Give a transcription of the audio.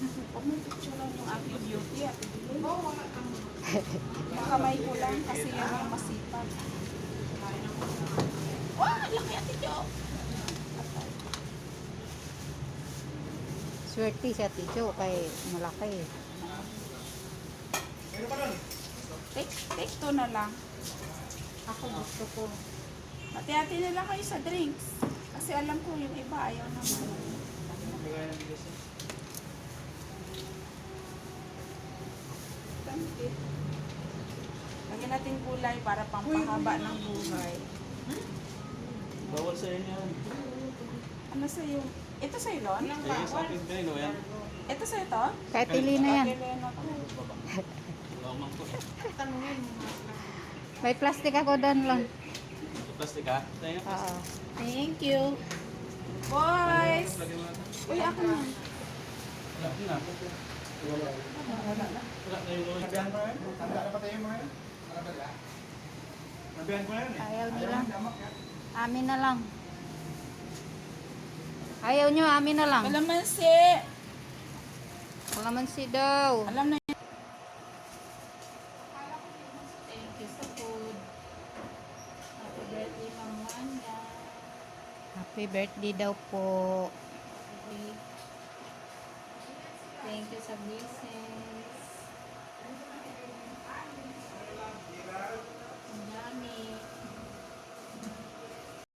Huwag mo picturean yung aking beauty at ibigay. Makamay ko lang kasi yan yung masipag. Wow! Laki ate Jo! Swerte si Ate Jo kay malaki. Take two na lang. Ako gusto ko. Hati-hati na lang kayo sa drinks. Kasi alam ko yung iba ayaw naman. Lagyan natin gulay para pampahaba ng buhay. Bawal sa inyo yan. Ano sa'yo? Ito sa'yo, Lon? Eh, sa akin kayo, no? Yan. Ito sa'yo to? Kahit pili na yan. Elena ko. Lamang ko. May plastic ako doon lang. Plastic ha? Tayo. Oo. Thank you. Boys! Lagyan mo natin. Uy, ako na. Wala na. Wala na yung load. Nabihan ko na yun? Tanda na pa tayo mga yun? Nabihan ko na yun eh. Ayaw nila. Amin na lang. Ayaw nyo, amin na lang. Kalamansi! Kalamansi daw. Alam na yun. Thank you sa food. Happy birthday, Ma'am Wanda. Happy birthday daw po. Thank you sa blessing.